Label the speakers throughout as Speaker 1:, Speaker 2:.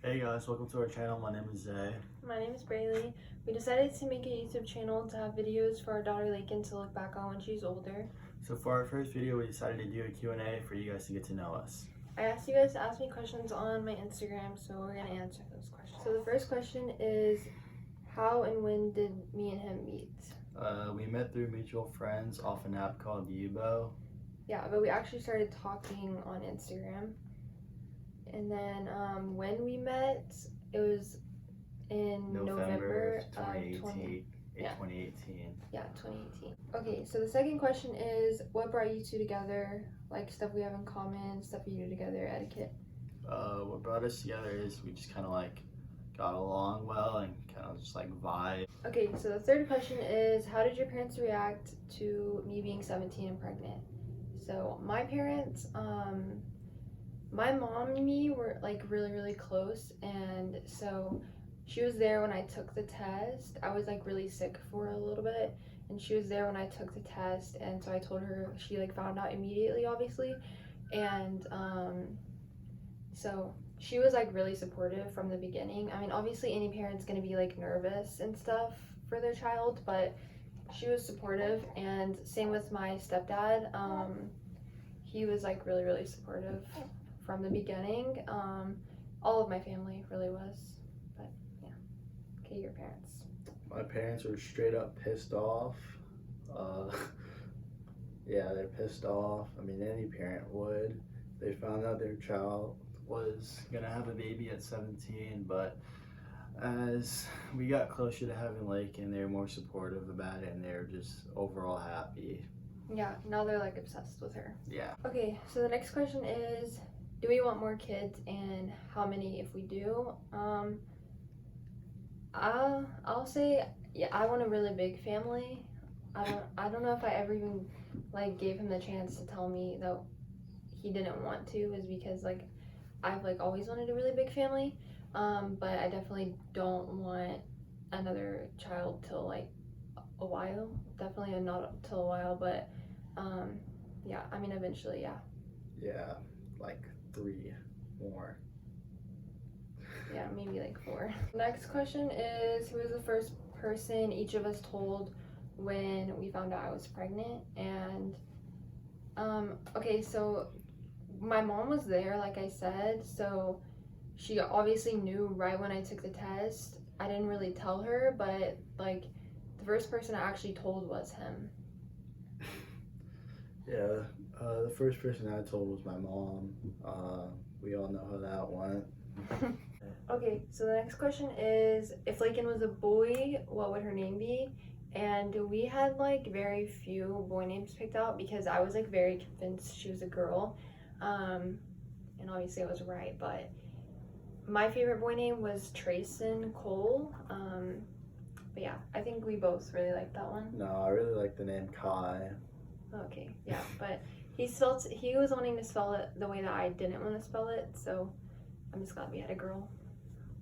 Speaker 1: Hey guys, welcome to our channel. My name is Zay.
Speaker 2: My name is Braylee. We decided to make a YouTube channel to have videos for our daughter Lakin to look back on when she's older.
Speaker 1: So for our first video, we decided to do a Q&A for you guys to get to know us.
Speaker 2: I asked you guys to ask me questions on my Instagram, so we're going to answer those questions. So the first question is, how and when did me and him meet?
Speaker 1: We met through mutual friends off an app called Yubo.
Speaker 2: Yeah, but we actually started talking on Instagram. And then when we met, it was in November of
Speaker 1: 2018.
Speaker 2: Yeah.
Speaker 1: 2018.
Speaker 2: Yeah, 2018. Okay, so the second question is, what brought you two together? Like stuff we have in common, stuff you do together, etiquette.
Speaker 1: What brought us together is we just kind of like got along well and kind of just like vibe.
Speaker 2: Okay, so the third question is, how did your parents react to me being 17 and pregnant? So my parents, my mom and me were like really close, and so she was there when I took the test. I was like really sick for a little bit, and she was there when I took the test, and so I told her. She like found out immediately, obviously, and so she was like really supportive from the beginning. I mean, obviously any parent's gonna be like nervous and stuff for their child, but she was supportive. And same with my stepdad. He was like really supportive from the beginning. All of my family really was, but yeah. Okay, your parents.
Speaker 1: My parents were straight up pissed off. Yeah, they're pissed off. I mean, any parent would. They found out their child was gonna have a baby at 17, but as we got closer to having Lakin, they were more supportive about it, and they were just overall happy.
Speaker 2: Yeah, now they're like obsessed with her.
Speaker 1: Yeah.
Speaker 2: Okay, so the next question is, do we want more kids, and how many if we do? I'll say, yeah, I want a really big family. I don't know if I ever even like gave him the chance to tell me that he didn't want to, is because like I've like always wanted a really big family. But I definitely don't want another child till like a while. Definitely not till a while, but yeah, I mean eventually, yeah.
Speaker 1: Yeah, like 3 more.
Speaker 2: Yeah, maybe like 4. Next question is, who was the first person each of us told when we found out I was pregnant? And okay, so my mom was there, like I said, so she obviously knew right when I took the test. I didn't really tell her, but like the first person I actually told was him.
Speaker 1: Yeah, the first person I told was my mom. We all know how that went.
Speaker 2: Okay, so the next question is, if Lakin was a boy, what would her name be? And we had like very few boy names picked out because I was like very convinced she was a girl. And obviously I was right, but my favorite boy name was Trayson Cole. But yeah, I think we both really liked that one.
Speaker 1: No, I really like the name Kai.
Speaker 2: Okay, yeah, but he was wanting to spell it the way that I didn't want to spell it, so I'm just glad we had a girl.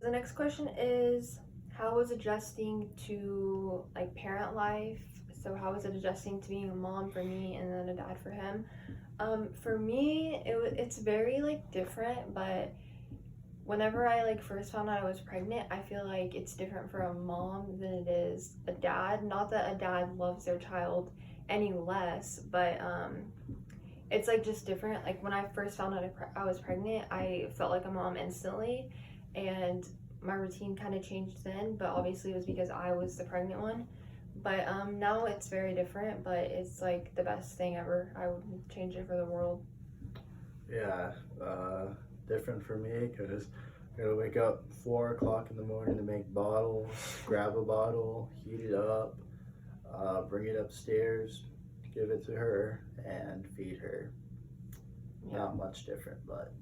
Speaker 2: The next question is, how was adjusting to like parent life? So how was it adjusting to being a mom for me and then a dad for him? For me, it's very like different, but whenever I like first found out I was pregnant, I feel like it's different for a mom than it is a dad. Not that a dad loves their child any less, but it's like just different. Like when I first found out I was pregnant, I felt like a mom instantly, and my routine kind of changed then, but obviously it was because I was the pregnant one. But now it's very different, but it's like the best thing ever. I would change it for the world.
Speaker 1: Yeah, different for me because I gotta wake up 4 o'clock in the morning to make bottles, grab a bottle, heat it up, bring it upstairs, give it to her, and feed her. Yeah. Not much different, but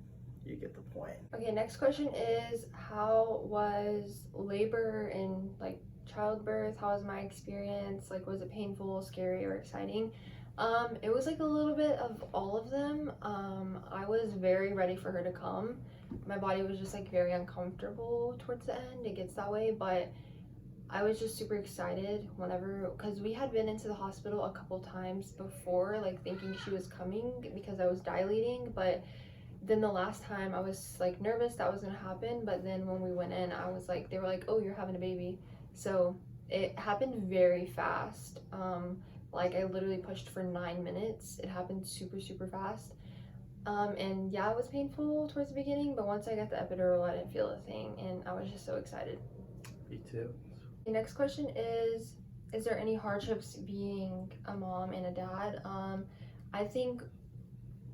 Speaker 1: you get the point.
Speaker 2: Okay, next question is, how was labor and like childbirth? How was my experience? Like, was it painful, scary, or exciting? It was like a little bit of all of them. I was very ready for her to come. My body was just like very uncomfortable towards the end. It gets that way, but I was just super excited whenever, because we had been into the hospital a couple times before, like thinking she was coming because I was dilating, but then the last time I was like nervous that was gonna happen, but then when we went in, I was like, they were like, oh, you're having a baby. So it happened very fast. Like I literally pushed for 9 minutes. It happened super, super fast. And yeah, it was painful towards the beginning, but once I got the epidural, I didn't feel a thing, and I was just so excited.
Speaker 1: Me too.
Speaker 2: The next question is there any hardships being a mom and a dad? I think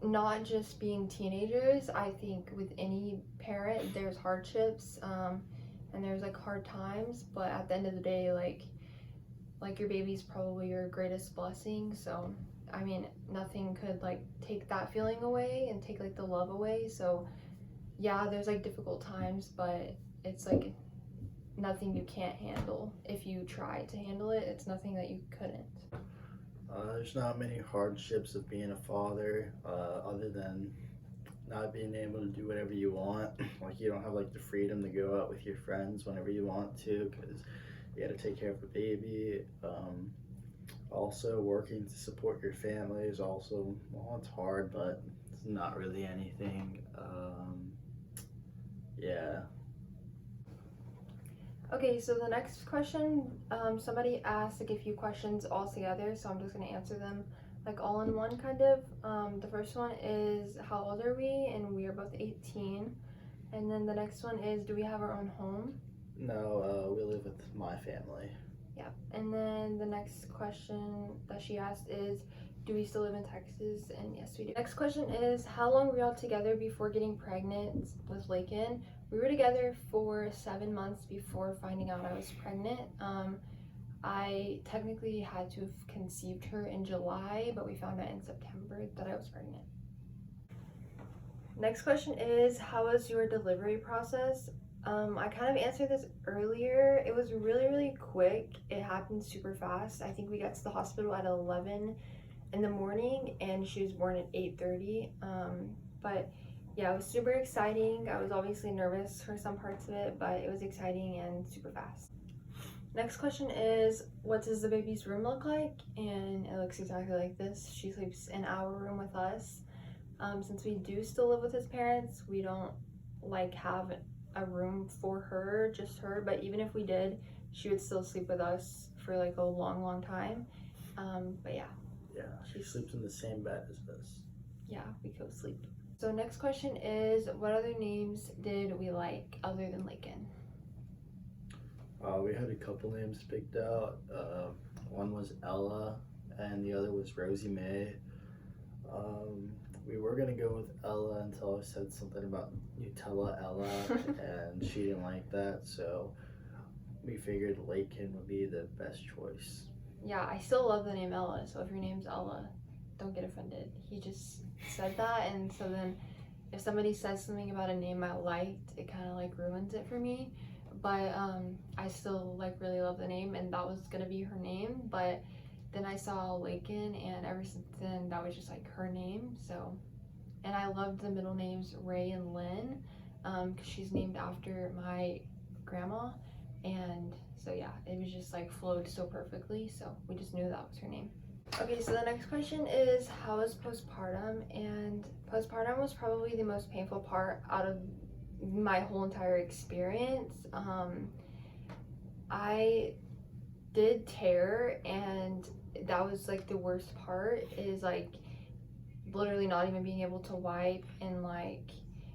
Speaker 2: not just being teenagers. I think with any parent, there's hardships, and there's like hard times, but at the end of the day, like your baby's probably your greatest blessing. So I mean, nothing could like take that feeling away and take like the love away. So yeah, there's like difficult times, but it's like nothing you can't handle. If you try to handle it, it's nothing that you couldn't.
Speaker 1: There's not many hardships of being a father, other than not being able to do whatever you want. Like you don't have like the freedom to go out with your friends whenever you want to, because you got to take care of the baby. Also, working to support your family is also, well, it's hard, but it's not really anything. Yeah.
Speaker 2: Okay, so the next question, somebody asked like a few questions all together, so I'm just gonna answer them like all in one kind of. The first one is how old are we, and we are both 18. And then the next one is, do we have our own home?
Speaker 1: No, we live with my family.
Speaker 2: Yeah. And then the next question that she asked is, do we still live in Texas? And yes, we do. Next question is, how long were y'all together before getting pregnant with Lakin? We were together for 7 months before finding out I was pregnant. I technically had to have conceived her in July, but we found out in September that I was pregnant. Next question is, how was your delivery process? I kind of answered this earlier. It was really, really quick. It happened super fast. I think we got to the hospital at 11 in the morning, and she was born at 8:30. But yeah, it was super exciting. I was obviously nervous for some parts of it, but it was exciting and super fast. Next question is, what does the baby's room look like? And it looks exactly like this. She sleeps in our room with us. Since we do still live with his parents, we don't like have a room for her, just her, but even if we did, she would still sleep with us for like a long, long time. But yeah.
Speaker 1: Yeah, she sleeps in the same bed as us.
Speaker 2: Yeah, we co-sleep. So next question is, what other names did we like other than Lakin?
Speaker 1: We had a couple names picked out. One was Ella, and the other was Rosie May. We were gonna go with Ella until I said something about Nutella Ella, and she didn't like that, so we figured Lakin would be the best choice.
Speaker 2: Yeah, I still love the name Ella, so if your name's Ella, don't get offended. He just said that, and so then if somebody says something about a name I liked, it kind of like ruins it for me. But I still like really love the name, and that was gonna be her name, but then I saw Lakin, and ever since then that was just like her name. So, and I loved the middle names Ray and Lynn, because she's named after my grandma, and so yeah, it was just like flowed so perfectly, so we just knew that was her name. Okay, so the next question is, how was postpartum? And postpartum was probably the most painful part out of my whole entire experience. I did tear, and that was like the worst part, is like literally not even being able to wipe, and like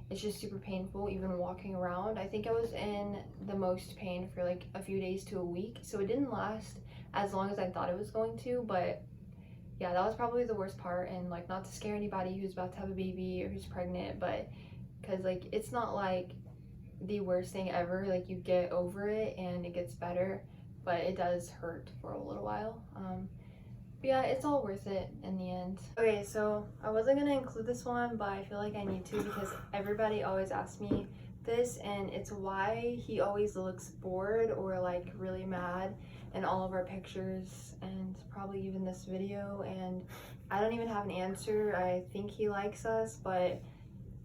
Speaker 2: it's just super painful even walking around. I think I was in the most pain for like a few days to a week, so it didn't last as long as I thought it was going to, but yeah, that was probably the worst part. And like, not to scare anybody who's about to have a baby or who's pregnant, but because like it's not like the worst thing ever, like you get over it and it gets better, but it does hurt for a little while. But yeah, it's all worth it in the end. Okay, so I wasn't gonna include this one, but I feel like I need to because everybody always asks me this, and it's why he always looks bored or like really mad in all of our pictures and probably even this video, and I don't even have an answer. I think he likes us, but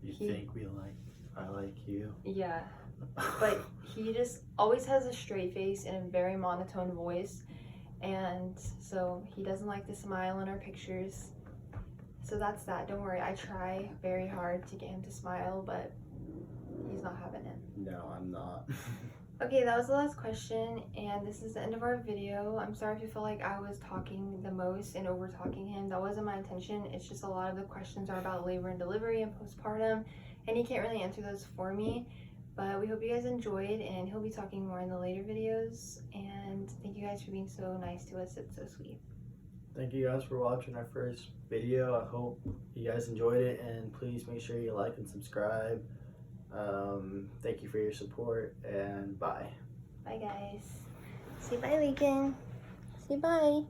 Speaker 1: I like you.
Speaker 2: Yeah, but he just always has a straight face and a very monotone voice, and so he doesn't like to smile in our pictures. So that's that. Don't worry. I try very hard to get him to smile, but he's not having it.
Speaker 1: No, I'm not.
Speaker 2: Okay, that was the last question, and this is the end of our video. I'm sorry if you feel like I was talking the most and over talking him. That wasn't my intention. It's just a lot of the questions are about labor and delivery and postpartum, and he can't really answer those for me. But we hope you guys enjoyed, and he'll be talking more in the later videos. And thank you guys for being so nice to us. It's so sweet.
Speaker 1: Thank you guys for watching our first video. I hope you guys enjoyed it, and please make sure you like and subscribe. Thank you for your support, and bye.
Speaker 2: Bye, guys. Say bye, Lincoln. Say bye.